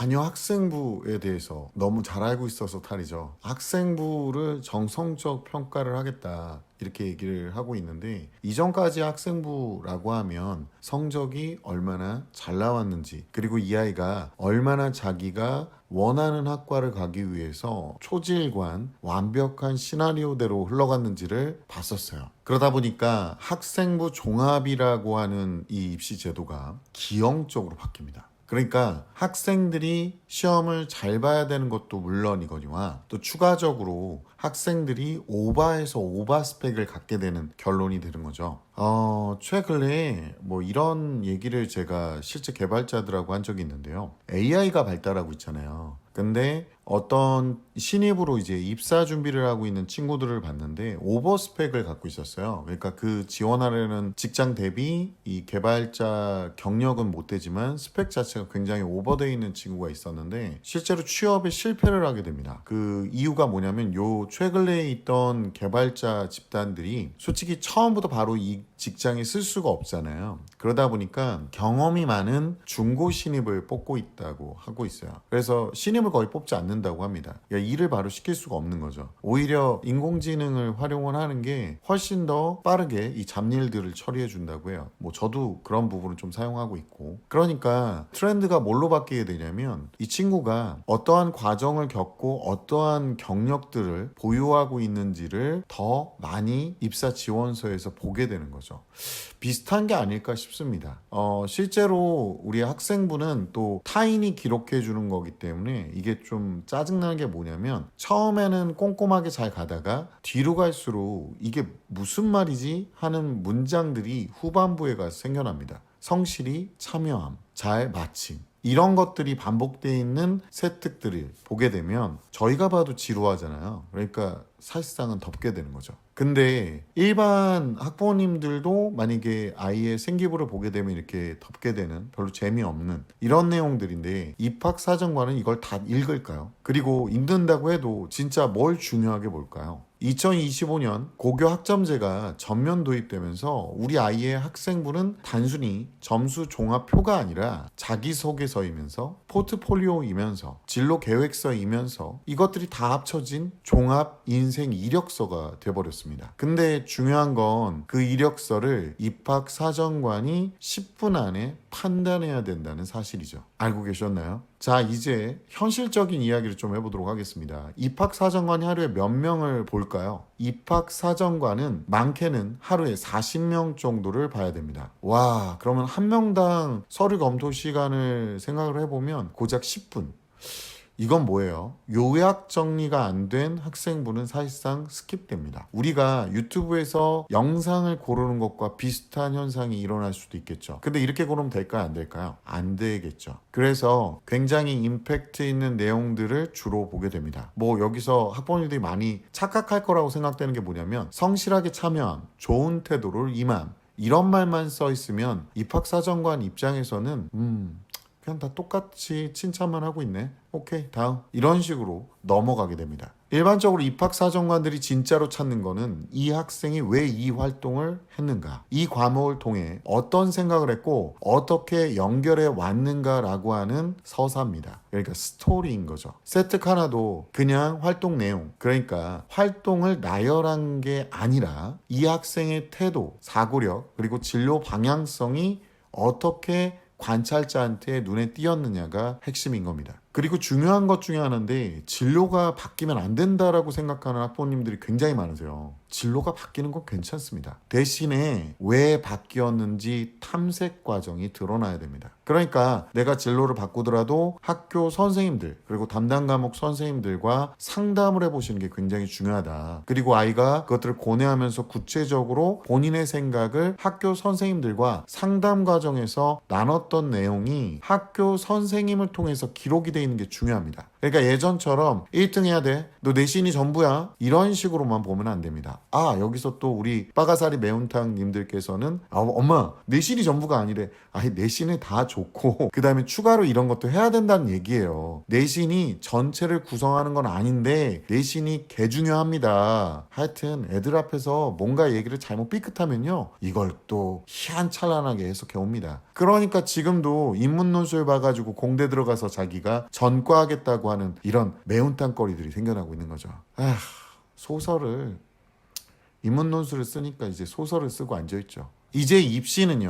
자녀 학생부에 대해서 너무 잘 알고 있어서 탈이죠. 학생부를 정성적 평가를 하겠다, 이렇게 얘기를 하고 있는데, 이전까지 학생부라고 하면 성적이 얼마나 잘 나왔는지, 그리고 이 아이가 얼마나 자기가 원하는 학과를 가기 위해서 초질관 완벽한 시나리오대로 흘러갔는지를 봤었어요. 그러다 보니까 학생부 종합이라고 하는 이 입시 제도가 기형적으로 바뀝니다. 그러니까 학생들이 시험을 잘 봐야 되는 것도 물론이거니와 또 추가적으로 학생들이 오바에서 오바 스펙을 갖게 되는 결론이 되는 거죠. 최근에 뭐 이런 얘기를 제가 실제 개발자들하고 한 적이 있는데요. AI가 발달하고 있잖아요. 근데 어떤 신입으로 이제 입사 준비를 하고 있는 친구들을 봤는데 오버 스펙을 갖고 있었어요. 그러니까 그 지원하려는 직장 대비 이 개발자 경력은 못 되지만 스펙 자체가 굉장히 오버되어 있는 친구가 있었는데 실제로 취업에 실패를 하게 됩니다. 그 이유가 뭐냐면 요 최근에 있던 개발자 집단들이 솔직히 처음부터 바로 이 직장에 쓸 수가 없잖아요. 그러다 보니까 경험이 많은 중고 신입을 뽑고 있다고 하고 있어요. 그래서 신입을 거의 뽑지 않는다고 합니다. 그러니까 일을 바로 시킬 수가 없는 거죠. 오히려 인공지능을 활용을 하는 게 훨씬 더 빠르게 이 잡일들을 처리해 준다고 해요. 뭐 저도 그런 부분을 좀 사용하고 있고. 그러니까 트렌드가 뭘로 바뀌게 되냐면 이 친구가 어떠한 과정을 겪고 어떠한 경력들을 보유하고 있는지를 더 많이 입사 지원서에서 보게 되는 거죠. 비슷한 게 아닐까 싶습니다. 실제로 우리 학생부는 또 타인이 기록해 주는 거기 때문에 이게 좀 짜증나는 게 뭐냐면 처음에는 꼼꼼하게 잘 가다가 뒤로 갈수록 이게 무슨 말이지 하는 문장들이 후반부에 가서 생겨납니다. 성실히, 참여함, 잘 마침, 이런 것들이 반복되어 있는 세특들을 보게 되면 저희가 봐도 지루하잖아요. 그러니까 사실상은 덮게 되는 거죠. 근데 일반 학부모님들도 만약에 아이의 생기부를 보게 되면 이렇게 덮게 되는, 별로 재미없는 이런 내용들인데 입학사정관은 이걸 다 읽을까요? 그리고 읽는다고 해도 진짜 뭘 중요하게 볼까요? 2025년 고교 학점제가 전면 도입되면서 우리 아이의 학생부는 단순히 점수 종합표가 아니라 자기소개서이면서 포트폴리오이면서 진로 계획서이면서 이것들이 다 합쳐진 종합 인생 이력서가 돼버렸습니다. 근데 중요한 건 그 이력서를 입학사정관이 10분 안에 판단해야 된다는 사실이죠. 알고 계셨나요? 자, 이제 현실적인 이야기를 좀 해보도록 하겠습니다. 입학사정관이 하루에 몇 명을 볼까요? 입학사정관은 많게는 하루에 40명 정도를 봐야 됩니다. 와, 그러면 한 명당 서류 검토 시간을 생각을 해보면 고작 10분. 이건 뭐예요? 요약 정리가 안 된 학생부는 사실상 스킵됩니다. 우리가 유튜브에서 영상을 고르는 것과 비슷한 현상이 일어날 수도 있겠죠. 근데 이렇게 고르면 될까요? 안 될까요? 안 되겠죠. 그래서 굉장히 임팩트 있는 내용들을 주로 보게 됩니다. 뭐 여기서 학부모님들이 많이 착각할 거라고 생각되는 게 뭐냐면 성실하게 참여함, 좋은 태도를 임함, 이런 말만 써 있으면 입학사정관 입장에서는 그냥 다 똑같이 칭찬만 하고 있네. 오케이, 다음. 이런 식으로 넘어가게 됩니다. 일반적으로 입학사정관들이 진짜로 찾는 거는 이 학생이 왜 이 활동을 했는가, 이 과목을 통해 어떤 생각을 했고 어떻게 연결해 왔는가라고 하는 서사입니다. 그러니까 스토리인 거죠. 세특 하나도 그냥 활동 내용, 그러니까 활동을 나열한 게 아니라 이 학생의 태도, 사고력, 그리고 진로 방향성이 어떻게 관찰자한테 눈에 띄었느냐가 핵심인 겁니다. 그리고 중요한 것 중에 하나인데 진로가 바뀌면 안 된다라고 생각하는 학부모님들이 굉장히 많으세요. 진로가 바뀌는 건 괜찮습니다. 대신에 왜 바뀌었는지 탐색 과정이 드러나야 됩니다. 그러니까 내가 진로를 바꾸더라도 학교 선생님들 그리고 담당 과목 선생님들과 상담을 해보시는 게 굉장히 중요하다. 그리고 아이가 그것들을 고뇌하면서 구체적으로 본인의 생각을 학교 선생님들과 상담 과정에서 나눴던 내용이 학교 선생님을 통해서 기록이 되어 있는 게 중요합니다. 그러니까 예전처럼 1등 해야 돼. 너 내신이 전부야. 이런 식으로만 보면 안 됩니다. 아, 여기서 또 우리 빠가사리 매운탕 님들께서는 엄마 내신이 전부가 아니래. 아니, 내신이 다 좋고 그 다음에 추가로 이런 것도 해야 된다는 얘기예요. 내신이 전체를 구성하는 건 아닌데 내신이 개중요합니다. 하여튼 애들 앞에서 뭔가 얘기를 잘못 삐끗하면요, 이걸 또 희한찬란하게 해석해 옵니다. 그러니까 지금도 인문논술 봐가지고 공대 들어가서 자기가 전과하겠다고 하는 이런 매운탕거리들이 생겨나고 있는 거죠. 소설을, 인문논술을 쓰니까 이제 소설을 쓰고 앉아있죠. 이제 입시는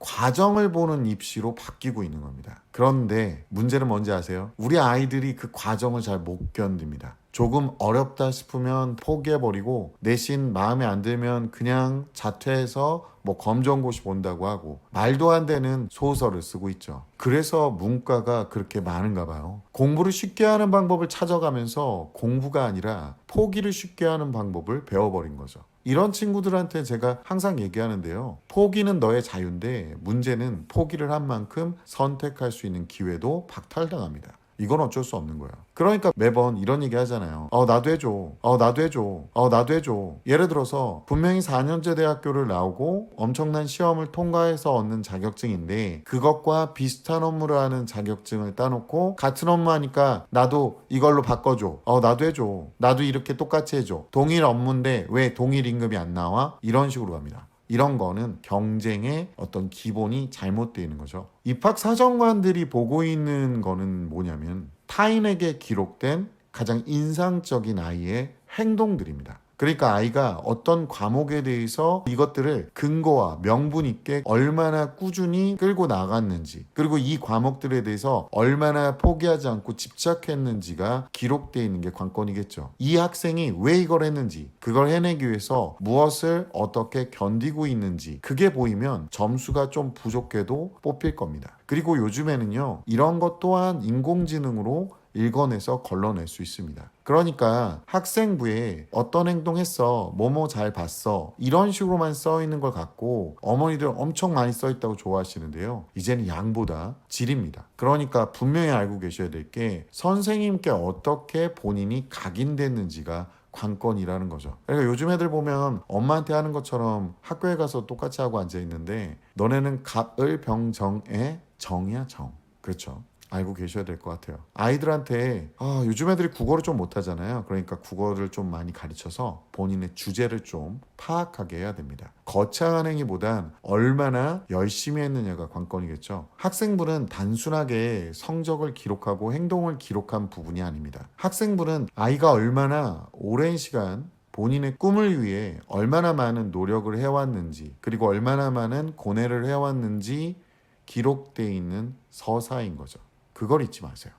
과정을 보는 입시로 바뀌고 있는 겁니다. 그런데 문제는 뭔지 아세요? 우리 아이들이 그 과정을 잘 못 견딥니다. 조금 어렵다 싶으면 포기해버리고 내신 마음에 안 들면 그냥 자퇴해서 뭐 검정고시 본다고 하고 말도 안 되는 소설을 쓰고 있죠. 그래서 문과가 그렇게 많은가 봐요. 공부를 쉽게 하는 방법을 찾아가면서 공부가 아니라 포기를 쉽게 하는 방법을 배워버린 거죠. 이런 친구들한테 제가 항상 얘기하는데요. 포기는 너의 자유인데 문제는 포기를 한 만큼 선택할 수 있는 기회도 박탈당합니다. 이건 어쩔 수 없는 거야. 그러니까 매번 이런 얘기 하잖아요. 나도 해줘. 나도 해줘. 나도 해줘. 예를 들어서 분명히 4년제 대학교를 나오고 엄청난 시험을 통과해서 얻는 자격증인데 그것과 비슷한 업무를 하는 자격증을 따놓고 같은 업무 하니까 나도 이걸로 바꿔줘. 나도 해줘. 나도 이렇게 똑같이 해줘. 동일 업무인데 왜 동일 임금이 안 나와? 이런 식으로 갑니다. 이런 거는 경쟁의 어떤 기본이 잘못되어 있는 거죠. 입학사정관들이 보고 있는 거는 뭐냐면 타인에게 기록된 가장 인상적인 아이의 행동들입니다. 그러니까 아이가 어떤 과목에 대해서 이것들을 근거와 명분 있게 얼마나 꾸준히 끌고 나갔는지, 그리고 이 과목들에 대해서 얼마나 포기하지 않고 집착했는지가 기록되어 있는 게 관건이겠죠. 이 학생이 왜 이걸 했는지, 그걸 해내기 위해서 무엇을 어떻게 견디고 있는지, 그게 보이면 점수가 좀 부족해도 뽑힐 겁니다. 그리고 요즘에는요, 이런 것 또한 인공지능으로 읽어내서 걸러낼 수 있습니다. 그러니까 학생부에 어떤 행동했어, 뭐뭐 잘 봤어, 이런 식으로만 써 있는 걸 갖고 어머니들 엄청 많이 써 있다고 좋아하시는데요. 이제는 양보다 질입니다. 그러니까 분명히 알고 계셔야 될 게 선생님께 어떻게 본인이 각인됐는지가 관건이라는 거죠. 그러니까 요즘 애들 보면 엄마한테 하는 것처럼 학교에 가서 똑같이 하고 앉아있는데 너네는 갑을 병정의 정이야, 정. 그렇죠. 알고 계셔야 될 것 같아요. 아이들한테 요즘 애들이 국어를 좀 못하잖아요. 그러니까 국어를 좀 많이 가르쳐서 본인의 주제를 좀 파악하게 해야 됩니다. 거창한 행위보단 얼마나 열심히 했느냐가 관건이겠죠. 학생부는 단순하게 성적을 기록하고 행동을 기록한 부분이 아닙니다. 학생부는 아이가 얼마나 오랜 시간 본인의 꿈을 위해 얼마나 많은 노력을 해왔는지, 그리고 얼마나 많은 고뇌를 해왔는지 기록되어 있는 서사인 거죠. 그걸 잊지 마세요.